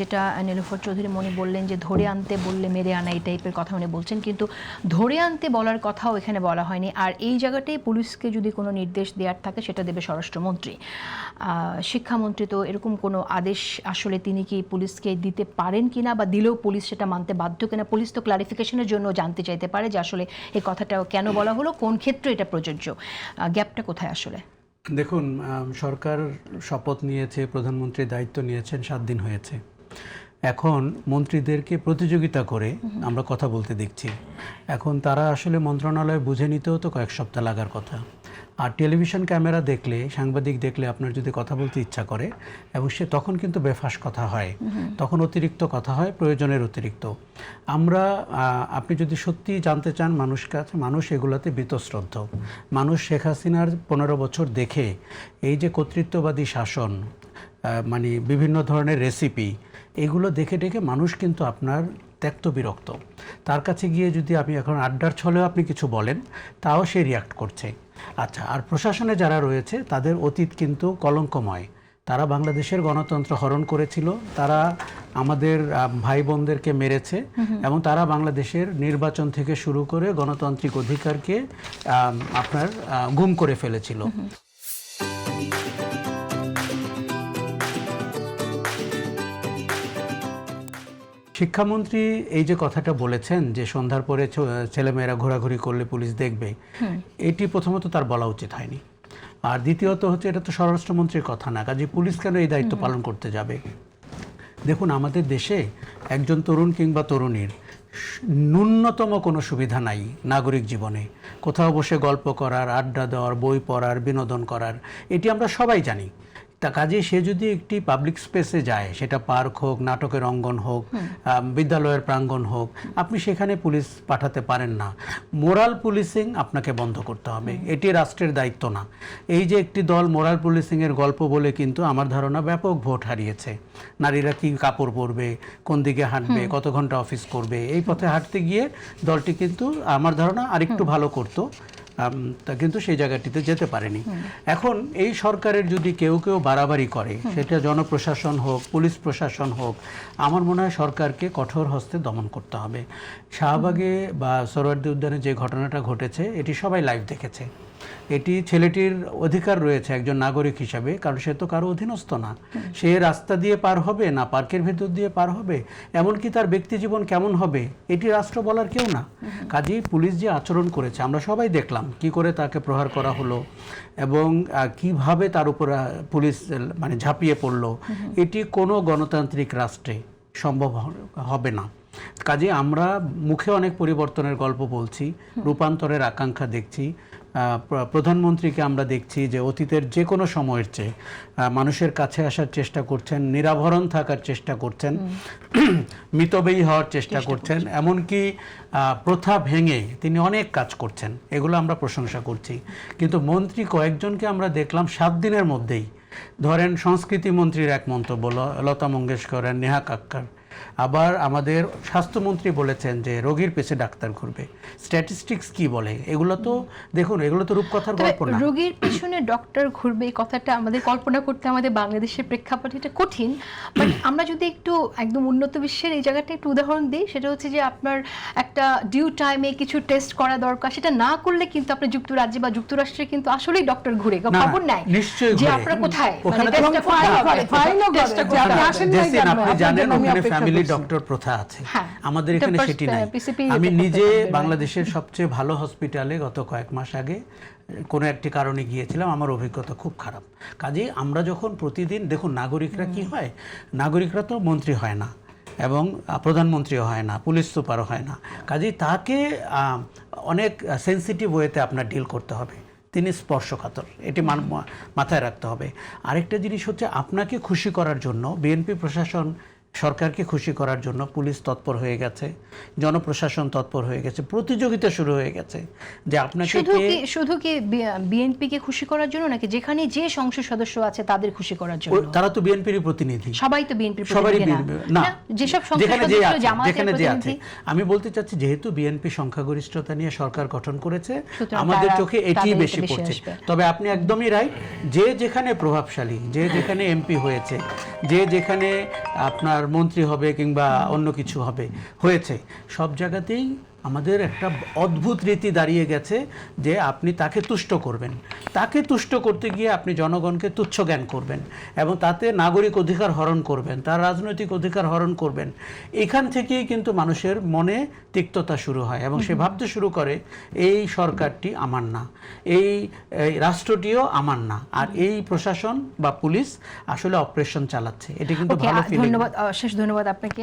যেটা নীলুফার চৌধুরী মনি বললেন যে ধরে আনতে বললে মেরে আনা এই টাইপের কথা উনি বলছেন, কিন্তু ধরে আনতে বলার কথাও এখানে বলা হয়নি। আর এই জায়গাটাই পুলিশকে যদি কোনো নির্দেশ দেওয়ার থাকে সেটা দেবে স্বরাষ্ট্রমন্ত্রী। শিক্ষামন্ত্রী তো এরকম কোনো আদেশ আসলে তিনি কি পুলিশকে দিতে পারেন কিনা, বা দিলেও পুলিশ সেটা মানতে বাধ্য কিনা, পুলিশ তো ক্লারিফিকেশনের জন্য জানতে চাইতে পারে যে আসলে এই কথাটা কেন বলা হলো, কোন ক্ষেত্রে এটা প্রযোজ্য, গ্যাপটা কোথায় আসলে। দেখুন, সরকার শপথ নিয়েছে, প্রধানমন্ত্রী দায়িত্ব নিয়েছেন, 7 দিন হয়েছে। এখন মন্ত্রীদেরকে প্রতিযোগিতা করে আমরা কথা বলতে দেখছি। এখন তারা আসলে মন্ত্রণালয় বুঝে নিতেও তো কয়েক সপ্তাহ লাগার কথা। আর টেলিভিশন ক্যামেরা দেখলে, সাংবাদিক দেখলে আপনার যদি কথা বলতে ইচ্ছা করে এবং সে তখন কিন্তু বেফাস কথা হয়, তখন অতিরিক্ত কথা হয়, প্রয়োজনের অতিরিক্ত। আপনি যদি সত্যি জানতে চান মানুষ এগুলোতে বীতশ্রদ্ধ। মানুষ শেখ হাসিনার 15 বছর দেখে এই যে কর্তৃত্ববাদী শাসন, মানে বিভিন্ন ধরনের রেসিপি, এগুলো দেখে দেখে মানুষ কিন্তু আপনার ত্যক্ত বিরক্ত। তার কাছে গিয়ে যদি আপনি এখন আড্ডার ছলেও আপনি কিছু বলেন, তাও সে রিয়াক্ট করছে। আচ্ছা, আর প্রশাসনে যারা রয়েছে তাদের অতীত কিন্তু কলঙ্কময়। তারা বাংলাদেশের গণতন্ত্র হরণ করেছিল, তারা আমাদের ভাই বোনদেরকে মেরেছে, এবং তারা বাংলাদেশের নির্বাচন থেকে শুরু করে গণতান্ত্রিক অধিকারকে গুম করে ফেলেছিল। শিক্ষামন্ত্রী এই যে কথাটা বলেছেন যে সন্ধ্যার পরে ছেলেমেয়েরা ঘোরাঘুরি করলে পুলিশ দেখবে, এটি প্রথমত তার বলা উচিত হয়নি। আর দ্বিতীয়ত হচ্ছে, এটা তো স্বরাষ্ট্রমন্ত্রীর কথা না, কাজে পুলিশ কেন এই দায়িত্ব পালন করতে যাবে? দেখুন, আমাদের দেশে একজন তরুণ কিংবা তরুণীর ন্যূনতম কোনো সুবিধা নাই নাগরিক জীবনে। কোথাও বসে গল্প করার, আড্ডা দেওয়ার, বই পড়ার, বিনোদন করার, এটি আমরা সবাই জানি। তা কাজে সে যদি একটি পাবলিক স্পেসে যায়, সেটা পার্ক হোক, নাটকের অঙ্গন হোক, বিদ্যালয়ের প্রাঙ্গণ হোক, আপনি সেখানে পুলিশ পাঠাতে পারেন না। মোরাল পুলিশিং আপনাকে বন্ধ করতে হবে, এটি রাষ্ট্রের দায়িত্ব না। এই যে একটি দল মোরাল পুলিশিংয়ের গল্প বলে কিন্তু আমার ধারণা ব্যাপক ভোট হারিয়েছে। নারীরা কি কাপড় পরবে, কোন দিকে হাঁটবে, কত ঘন্টা অফিস করবে, এই পথে হাঁটতে গিয়ে দলটি কিন্তু আমার ধারণা আরেকটু ভালো করতো, তা কিন্তু সেই জায়গাটিতে যেতে পারেনি। এখন এই সরকারের যদি কেউ বাড়াবাড়ি করে, সেটা জনপ্রশাসন হোক, পুলিশ প্রশাসন হোক, আমার মনে হয় সরকারকে কঠোর হস্তে দমন করতে হবে। শাহবাগে বা সোহরাওয়ার্দী উদ্যানে যে ঘটনাটা ঘটেছে, এটি সবাই লাইভ দেখেছে। এটি ছেলেটির অধিকার রয়েছে একজন নাগরিক হিসাবে, কারণ সে তো কারো অধীনস্থ না। সে রাস্তা দিয়ে পার হবে না পার্কের ভেতর দিয়ে পার হবে, এমনকি তার ব্যক্তি জীবন কেমন হবে এটি রাষ্ট্র বলার কেউ না। কাজেই পুলিশ যে আচরণ করেছে আমরা সবাই দেখলাম, কি করে তাকে প্রহার করা হলো এবং কিভাবে তার উপর পুলিশ মানে ঝাঁপিয়ে পড়লো, এটি কোনো গণতান্ত্রিক রাষ্ট্রে সম্ভব হবে না। কাজে আমরা মুখে অনেক পরিবর্তনের গল্প বলছি, রূপান্তরের আকাঙ্ক্ষা দেখছি। প্রধানমন্ত্রীকে আমরা দেখছি যে অতীতের যে কোনো সময়ের চেয়ে মানুষের কাছে আসার চেষ্টা করছেন, নিরাভরণ থাকার চেষ্টা করছেন, মিতব্যয়ী হওয়ার চেষ্টা করছেন, এমনকি প্রথা ভেঙে তিনি অনেক কাজ করছেন, এগুলো আমরা প্রশংসা করছি। কিন্তু মন্ত্রী কয়েকজনকে আমরা দেখলাম 7 দিনের মধ্যেই, ধরেন সংস্কৃতি মন্ত্রীর এক মন্তব্য, লতা মঙ্গেশকর, নেহা কাক্কার, আবার আমাদের স্বাস্থ্যমন্ত্রী বলেছেন যে রোগীর পেছনে ডাক্তার ঘুরবে। স্ট্যাটিস্টিক্স কি বলে? এগুলো তো দেখুন, এগুলো তো রূপকথার গল্প না। রোগীর পিছনে ডক্টর ঘুরবে এই কথাটা আমাদের কল্পনা করতে আমাদের বাংলাদেশের প্রেক্ষাপটে এটা কঠিন। বাট আমরা যদি একটু একদম উন্নত বিশ্বের এই জায়গাটা একটু উদাহরণ দিই, সেটা হচ্ছে যে আপনার একটা ডিউ টাইমে কিছু টেস্ট করা দরকার, সেটা না করলে কিন্তু আপনার যুক্তরাজ্যে বা যুক্তরাষ্ট্রে কিন্তু আসলেই ডক্টর ঘুরে খবর নাই যে আপনারা কোথায়, আপনি জানেন ওখানে ফ্যামিলি ডক্টর প্রথা আছে, আমাদের এখানে সেটি নাই। আমি নিজে বাংলাদেশের সবচেয়ে ভালো হসপিটালে গত কয়েক মাস আগে কোনো একটি কারণে গিয়েছিলাম, আমার অভিজ্ঞতা খুব খারাপ। কাজেই আমরা যখন প্রতিদিন, দেখুন নাগরিকরা কি হয়, নাগরিকরা তো মন্ত্রী হয় না এবং প্রধানমন্ত্রীও হয় না, পুলিশ সুপারও হয় না। কাজেই তাকে অনেক সেন্সিটিভ ওয়েতে আপনার ডিল করতে হবে, তিনি স্পর্শকাতর, এটি মাথায় রাখতে হবে। আরেকটা জিনিস হচ্ছে, আপনাকে খুশি করার জন্য বিএনপি প্রশাসন, সরকারকে খুশি করার জন্য পুলিশ তৎপর হয়ে গেছে, জনপ্রশাসন তৎপর হয়ে গেছে, প্রতিযোগিতা শুরু হয়ে গেছে যে আপনাকে শুধু কি বিএনপিকে খুশি করার জন্য নাকি যেখানে যে সংসদ সদস্য আছে তাদের খুশি করার জন্য? তারা তো বিএনপির প্রতিনিধি, সবাই তো বিএনপির প্রতিনিধি না, যেসব সংসদ সদস্য জামাতের প্রতিনিধি। আমি বলতে চাচ্ছি, যেহেতু বিএনপি সংখ্যাগরিষ্ঠতা নিয়ে সরকার গঠন করেছে, আমাদের চোখে এটি বেশি পড়ছে। তবে আপনি একদমই রাইট, যে যেখানে প্রভাবশালী, যে যেখানে এমপি হয়েছে, যে যেখানে আপনার আপনার মন্ত্রী হবে কিংবা অন্য কিছু হবে, হয়েছে, সব জায়গাতেই আমাদের একটা অদ্ভুত রীতি দাঁড়িয়ে গেছে যে আপনি তাকে তুষ্ট করবেন, তাকে তুষ্ট করতে গিয়ে আপনি জনগণকে তুচ্ছ জ্ঞান করবেন এবং তাতে নাগরিক অধিকার হরণ করবেন, তার রাজনৈতিক অধিকার হরণ করবেন। এখান থেকেই কিন্তু মানুষের মনে তিক্ততা শুরু হয় এবং সে ভাবতে শুরু করে এই সরকারটি আমার না, এই রাষ্ট্রটিও আমার না, আর এই প্রশাসন বা পুলিশ আসলে অপারেশন চালাচ্ছে। এটা কিন্তু Okay, ভালো ফিলিং। ধন্যবাদ, শেষ ধন্যবাদ আপনাকে।